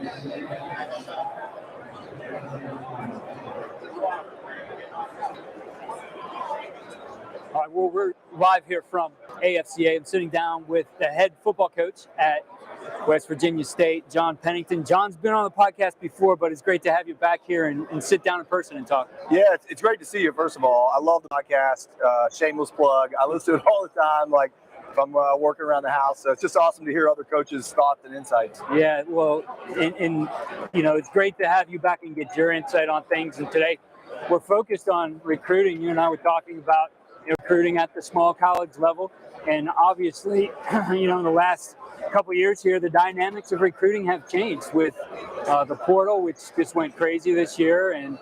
All right, well, we're live here from AFCA. I'm sitting down with the head football coach at West Virginia State, John Pennington. John's been on the podcast before, but it's great to have you back here and sit down in person and talk. Yeah, it's great to see you, first of all. I love the podcast. Shameless plug. I listen to it all the time, like if I'm working around the house. So it's just awesome to hear other coaches' thoughts and insights. Yeah, well, and it's great to have you back and get your insight on things. And today we're focused on recruiting. You and I were talking about recruiting at the small college level. And obviously, in the last couple of years here, the dynamics of recruiting have changed with the portal, which just went crazy this year, and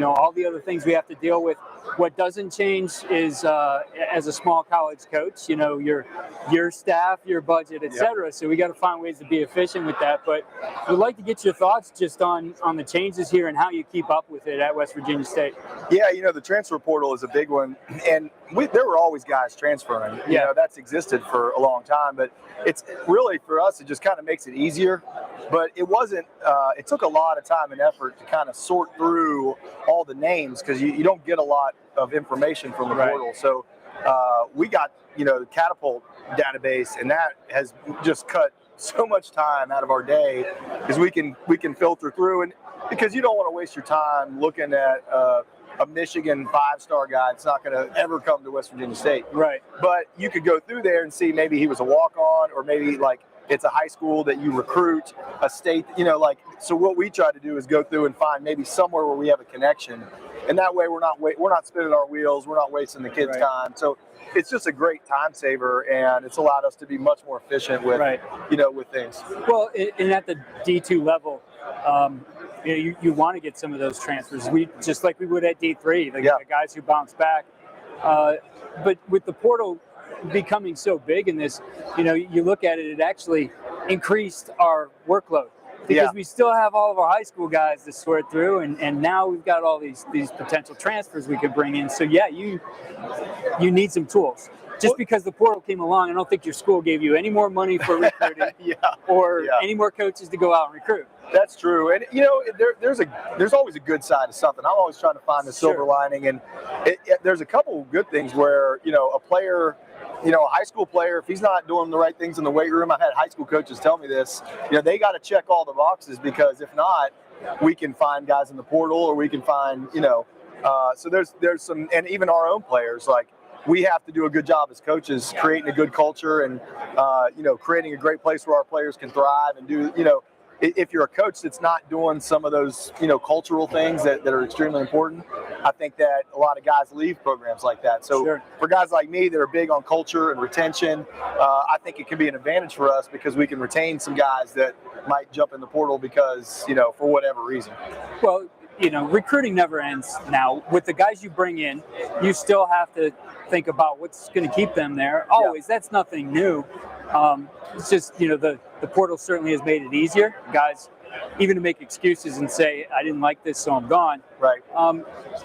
all the other things we have to deal with. What doesn't change is, as a small college coach, your staff, your budget, et cetera. So we got to find ways to be efficient with that. But we'd like to get your thoughts just on the changes here and how you keep up with it at West Virginia State. Yeah, the transfer portal is a big one, and there were always guys transferring. That's existed for a long time, but it's really, for us, it just kind of makes it easier. But it wasn't. It took a lot of time and effort to kind of sort through all the names, because you don't get a lot of information from the portal. So we got the Catapult database, and that has just cut so much time out of our day, because we can filter through, and because you don't want to waste your time looking at a Michigan 5-star guy. It's not going to ever come to West Virginia State. Right. But you could go through there and see maybe he was a walk-on, or maybe it's a high school that you recruit, a state, so what we try to do is go through and find maybe somewhere where we have a connection. And that way we're not spinning our wheels, we're not wasting the kids' time. So it's just a great time saver, and it's allowed us to be much more efficient with, with things. Well, and at the D2 level, you want to get some of those transfers. Just like we would at D3, the guys who bounce back. But with the portal becoming so big in this, you look at it, it actually increased our workload, because we still have all of our high school guys to sort through, and now we've got all these potential transfers we could bring in. So you need some tools. Just because the portal came along, I don't think your school gave you any more money for recruiting or any more coaches to go out and recruit. That's true. And, there's always a good side to something. I'm always trying to find the silver lining. And there's a couple of good things where, a player, a high school player, if he's not doing the right things in the weight room, I've had high school coaches tell me this, they got to check all the boxes, because if not, we can find guys in the portal, or we can find, so there's some, and even our own players, we have to do a good job as coaches creating a good culture and, creating a great place where our players can thrive and do, if you're a coach that's not doing some of those, cultural things that are extremely important, I think that a lot of guys leave programs like that. So for guys like me that are big on culture and retention, I think it can be an advantage for us, because we can retain some guys that might jump in the portal because, for whatever reason. Well, recruiting never ends now. With the guys you bring in, you still have to think about what's going to keep them there. Always. That's nothing new. It's just, the portal certainly has made it easier. Guys, even to make excuses and say, I didn't like this, so I'm gone. Right.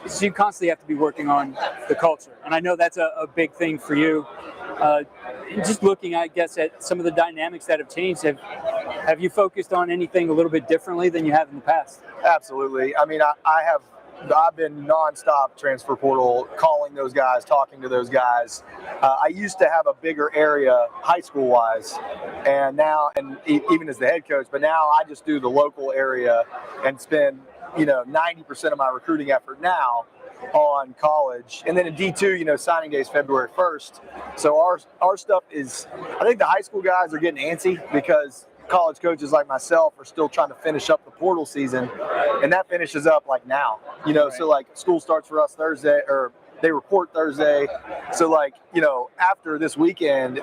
So you constantly have to be working on the culture. And I know that's a big thing for you. Just looking, I guess, at some of the dynamics that have changed, have you focused on anything a little bit differently than you have in the past? Absolutely. I mean, I've been nonstop transfer portal, calling those guys, talking to those guys. I used to have a bigger area high school wise, and now, and even as the head coach, but now I just do the local area and spend 90% of my recruiting effort now on college. And then in D2, signing day is February 1st. So our stuff is, I think the high school guys are getting antsy, because college coaches like myself are still trying to finish up the portal season, and that finishes up now, so school starts for us Thursday, or they report Thursday. So after this weekend,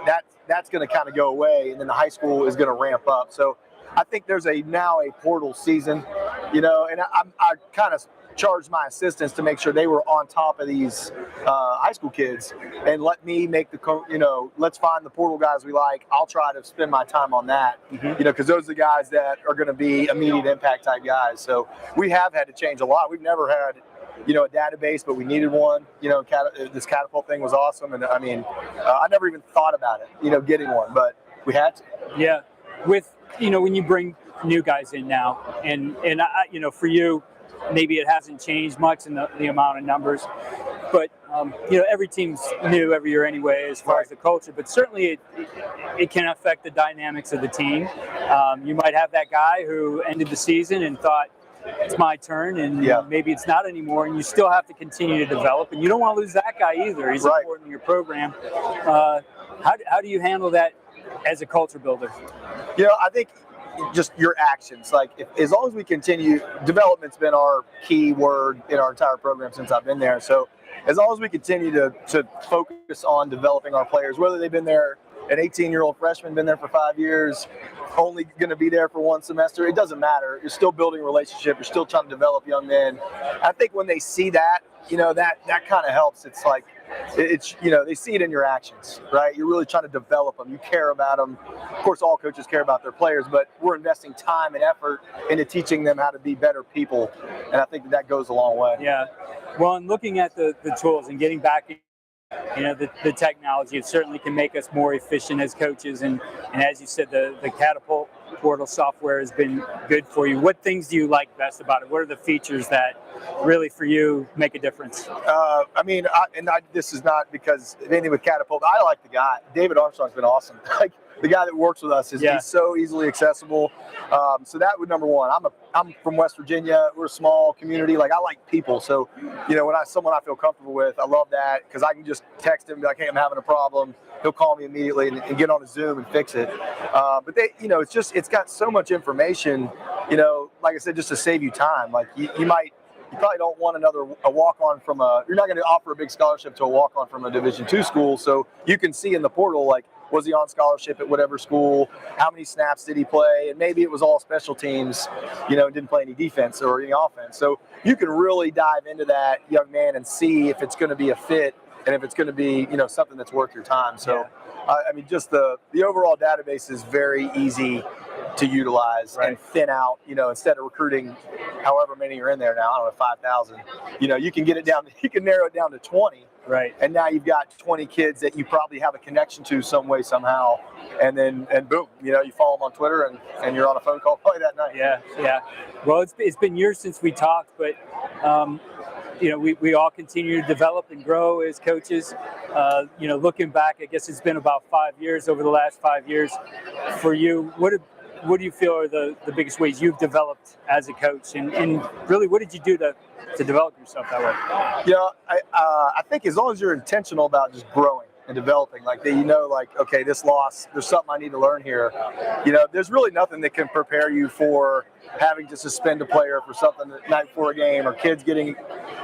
that's going to kind of go away, and then the high school is going to ramp up. So I think there's now a portal season, and I kind of charged my assistants to make sure they were on top of these high school kids, and let me make let's find the portal guys we like. I'll try to spend my time on that, because those are the guys that are going to be immediate impact type guys. So we have had to change a lot. We've never had, a database, but we needed one. This Catapult thing was awesome, and I mean, I never even thought about it, getting one, but we had to. Yeah, with when you bring new guys in now, and for you, maybe it hasn't changed much in the amount of numbers, but every team's new every year anyway as far as the culture, but certainly it can affect the dynamics of the team. You might have that guy who ended the season and thought, it's my turn, and maybe it's not anymore, and you still have to continue to develop, and you don't want to lose that guy either. He's important to your program. How do you handle that as a culture builder? I think just your actions. Like, as long as we continue, development's been our key word in our entire program since I've been there. So as long as we continue to focus on developing our players, whether they've been there, an 18-year-old freshman, been there for 5 years, only going to be there for one semester, it doesn't matter. You're still building a relationship. You're still trying to develop young men. I think when they see that, that kind of helps. It's like, they see it in your actions, right? You're really trying to develop them. You care about them. Of course, all coaches care about their players, but we're investing time and effort into teaching them how to be better people, and I think that goes a long way. Yeah. Well, and looking at the tools and getting back in, the technology, it certainly can make us more efficient as coaches, and as you said, the Catapult portal software has been good for you. What things do you like best about it? What are the features that really for you make a difference? This is not because of anything with Catapult. I like the guy. David Armstrong's been awesome. Like, the guy that works with us he's so easily accessible. So that would number one. I'm from West Virginia. We're a small community. Like, I like people. So, when someone I feel comfortable with, I love that, because I can just text him, be like, hey, I'm having a problem. He'll call me immediately and get on a Zoom and fix it. But it's got so much information, like I said, just to save you time. Like, you probably don't want a walk-on you're not going to offer a big scholarship to a walk-on from a Division II school. So you can see in the portal, like, was he on scholarship at whatever school? How many snaps did he play? And maybe it was all special teams, didn't play any defense or any offense. So you can really dive into that young man and see if it's going to be a fit and if it's going to be, something that's worth your time. So, just the overall database is very easy to utilize and thin out, instead of recruiting however many are in there now, I don't know, 5,000, you can get it down, you can narrow it down to 20. Right. And now you've got 20 kids that you probably have a connection to some way, somehow. And boom, you follow them on Twitter and you're on a phone call probably that night. Yeah. Well, it's been years since we talked, but, we all continue to develop and grow as coaches. Looking back, I guess it's been about 5 years over the last 5 years. For you, what do you feel are the biggest ways you've developed as a coach? And really, what did you do to develop yourself that way? I think as long as you're intentional about just growing and developing, like that, okay, this loss, there's something I need to learn here. There's really nothing that can prepare you for having to suspend a player for something the night before a game, or kids getting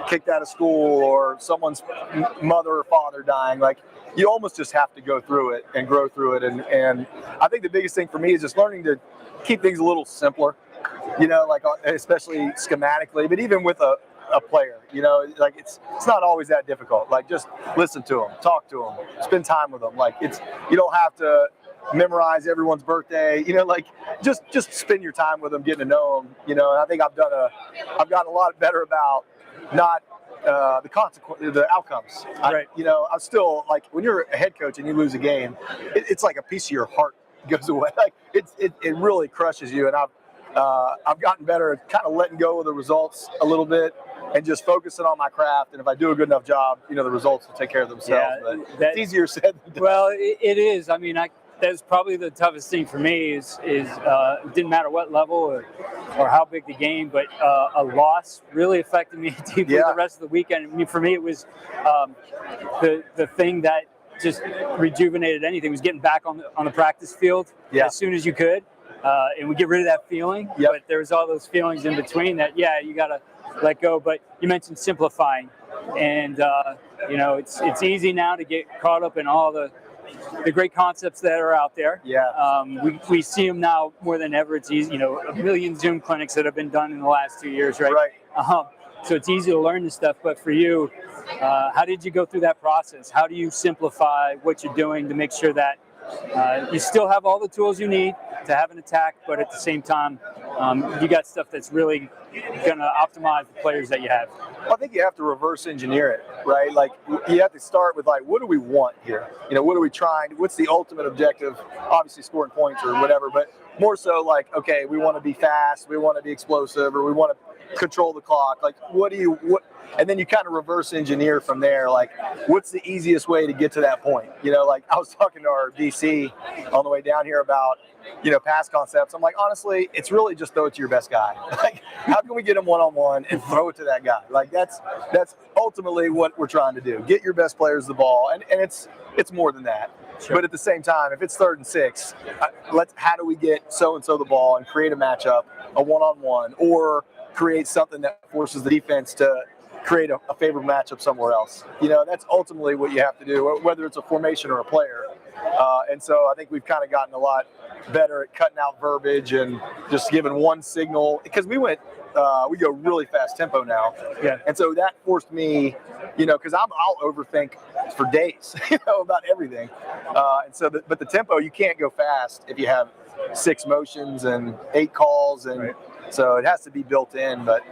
kicked out of school, or someone's mother or father dying. Like, you almost just have to go through it and grow through it. And I think the biggest thing for me is just learning to keep things a little simpler, especially schematically, but even with a player, it's not always that difficult. Like, just listen to them, talk to them, spend time with them. Like, you don't have to memorize everyone's birthday, just spend your time with them, getting to know them, and I think I've gotten a lot better about not the consequence, the outcomes. Right. I'm still, like, when you're a head coach and you lose a game, it's like a piece of your heart goes away. Like, it really crushes you. And I've gotten better at kind of letting go of the results a little bit and just focusing on my craft. And if I do a good enough job, the results will take care of themselves. Yeah, but it's easier said than done. Well, it is. That's probably the toughest thing for me is it didn't matter what level or how big the game, but a loss really affected me deeply the rest of the weekend. For me, it was the thing that just rejuvenated anything was getting back on the practice field as soon as you could, and we get rid of that feeling. But there was all those feelings in between that you got to let go. But you mentioned simplifying, and it's easy now to get caught up in all the great concepts that are out there. We see them now more than ever. It's easy, a million Zoom clinics that have been done in the last 2 years, right? So it's easy to learn this stuff. But for you, how did you go through that process? How do you simplify what you're doing to make sure that you still have all the tools you need to have an attack, but at the same time, you got stuff that's really going to optimize the players that you have? Well, I think you have to reverse engineer it, right? Like, you have to start with, like, what do we want here? What are we trying? What's the ultimate objective? Obviously scoring points or whatever, but more so like, okay, we want to be fast, we want to be explosive, or we want to control the clock. Like, what? And then you kind of reverse engineer from there. Like, what's the easiest way to get to that point? Like I was talking to our DC on the way down here about, pass concepts. I'm like, honestly, it's really just throw it to your best guy. Like, how can we get him one-on-one and throw it to that guy? Like, that's ultimately what we're trying to do. Get your best players the ball, and it's more than that. Sure. But at the same time, if it's 3rd and 6, how do we get so-and-so the ball and create a matchup, a one-on-one, or create something that forces the defense to create a favorable matchup somewhere else. That's ultimately what you have to do, whether it's a formation or a player. And so I think we've kind of gotten a lot better at cutting out verbiage and just giving one signal, because we go really fast tempo now. Yeah. And so that forced me, because I'll overthink for days, about everything. And so, but the tempo, you can't go fast if you have 6 motions and 8 calls, and right. So it has to be built in. But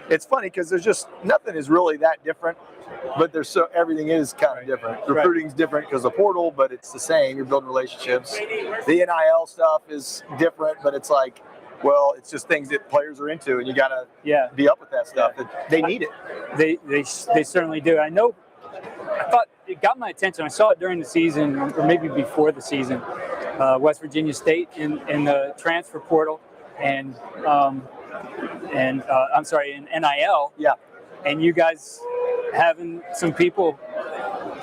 it's funny because there's just nothing is really that different, but everything is kind of different. Recruiting's different because of the portal, but it's the same. You're building relationships. The NIL stuff is different, but it's like, well, it's just things that players are into, and you got to be up with that stuff. That they need it. They certainly do. I know. I thought it got my attention. I saw it during the season, or maybe before the season. West Virginia State in the transfer portal, and in NIL. Yeah. And you guys having some people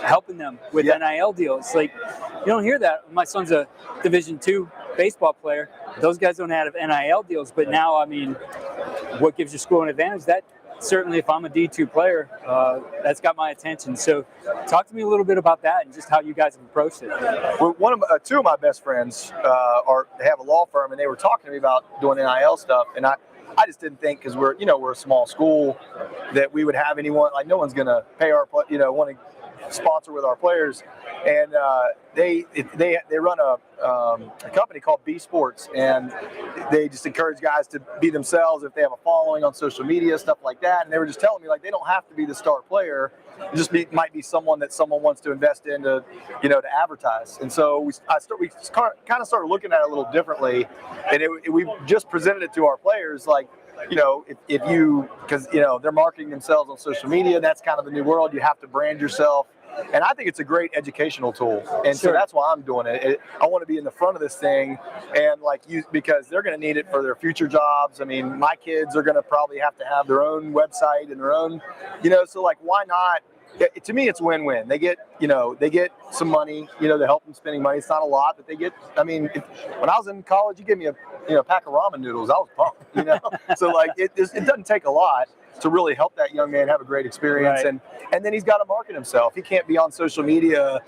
helping them with NIL deals. Like, you don't hear that. My son's a Division II baseball player. Those guys don't have NIL deals, but now, I mean, what gives your school an advantage? That certainly, if I'm a D2 player, that's got my attention. So talk to me a little bit about that and just how you guys have approached it. Well, 2 of my best friends they have a law firm, and they were talking to me about doing NIL stuff, and I just didn't think, because we're a small school, that we would have anyone, like, no one's going to pay our, want to sponsor with our players. And they run a company called B Sports, and they just encourage guys to be themselves if they have a following on social media, stuff like that. And they were just telling me, like, they don't have to be the star player. It just might be someone that someone wants to invest in to advertise. And so we kind of started looking at it a little differently, and we just presented it to our players, like, if you, because they're marketing themselves on social media, that's kind of the new world. You have to brand yourself. And I think it's a great educational tool. And so that's why I'm doing it. I want to be in the front of this thing, and because they're going to need it for their future jobs. I mean, my kids are going to probably have to have their own website and their own, so like, why not? To me, it's win-win. They get some money, to help them spending money. It's not a lot, but they get, I mean, when I was in college, you give me a pack of ramen noodles, I was pumped, So like, it doesn't take a lot to really help that young man have a great experience. Right. And then he's got to market himself. He can't be on social media,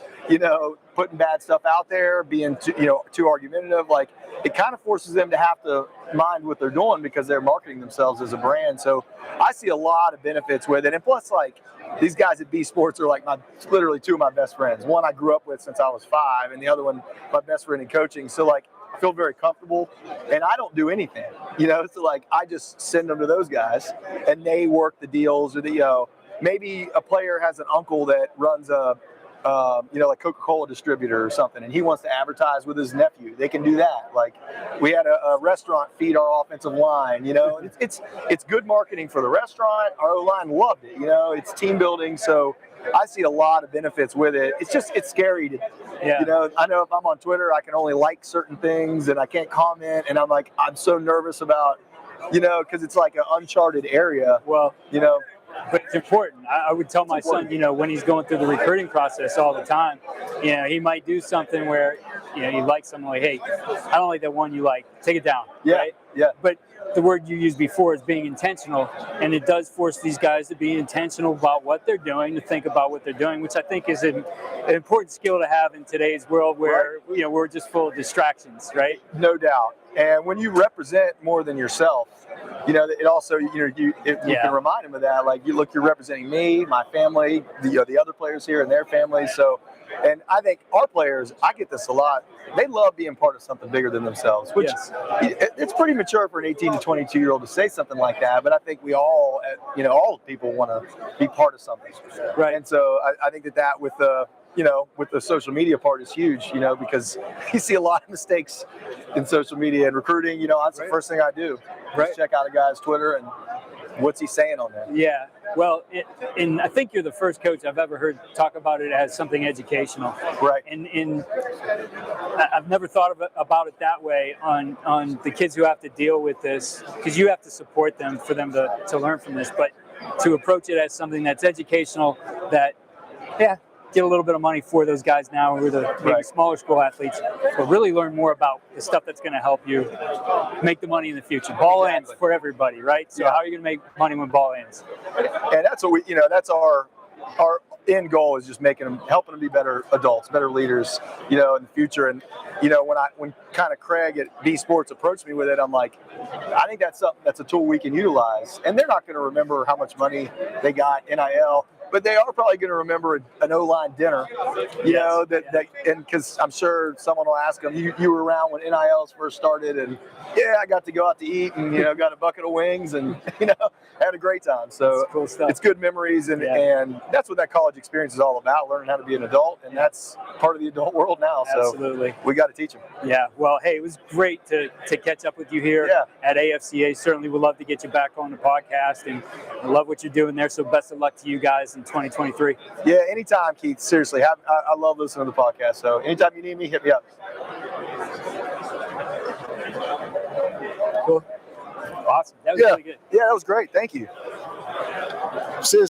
putting bad stuff out there, being too argumentative. Like, it kind of forces them to have to mind what they're doing, because they're marketing themselves as a brand. So I see a lot of benefits with it. And plus, like, these guys at B Sports are like literally 2 of my best friends. One I grew up with since I was 5, and the other one my best friend in coaching. So like, I feel very comfortable, and I don't do anything, so like, I just send them to those guys, and they work the deals, or maybe a player has an uncle that runs a like Coca-Cola distributor or something, and he wants to advertise with his nephew. They can do that. Like, we had a restaurant feed our offensive line, and it's good marketing for the restaurant. Our O-line loved it, it's team building. So I see a lot of benefits with it. It's scary to, I know if I'm on Twitter, I can only like certain things and I can't comment. And I'm so nervous about, because it's like an uncharted area. Well, but it's important. I would tell my son, when he's going through the recruiting process all the time, he might do something where, you like something, like, hey, I don't like that one you like, take it down. Yeah. Right? Yeah. But the word you used before is being intentional, and it does force these guys to be intentional about what they're doing, to think about what they're doing, which I think is an important skill to have in today's world where, we're just full of distractions, right? No doubt. And when you represent more than yourself, it also, you can remind them of that. Like, you're representing me, my family, the other players here and their families. So, and I think our players, I get this a lot, they love being part of something bigger than themselves, which it's pretty mature for an 18 to 22-year-old to say something like that. But I think we all, all people want to be part of something. Right. And so I think that with with the social media part is huge, because you see a lot of mistakes in social media and recruiting. That's the first thing I do. Just check out a guy's Twitter and what's he saying on there. Yeah. Well, and I think you're the first coach I've ever heard talk about it as something educational. Right. And I've never thought about it that way on the kids who have to deal with this, because you have to support them for them to learn from this, but to approach it as something that's educational, that, get a little bit of money for those guys now who are the maybe smaller school athletes, but really learn more about the stuff that's going to help you make the money in the future. Ball ends for everybody, right? So how are you going to make money when ball ends? And that's what that's our end goal, is just helping them be better adults, better leaders, in the future. And when kind of Craig at B Sports approached me with it, I'm like, I think that's a tool we can utilize. And they're not going to remember how much money they got NIL, but they are probably going to remember an O-line dinner, and because I'm sure someone will ask them, you were around when NILs first started, and I got to go out to eat and got a bucket of wings and had a great time. So cool stuff. It's good memories, and that's what that college experience is all about, learning how to be an adult, and that's part of the adult world now. So absolutely, we got to teach them. Yeah. Well, hey, it was great to catch up with you here at AFCA. Certainly would love to get you back on the podcast, and I love what you're doing there. So best of luck to you guys in 2023. Yeah, anytime, Keith. Seriously, I love listening to the podcast. So anytime you need me, hit me up. Cool. Awesome. That was really good. Yeah, that was great. Thank you.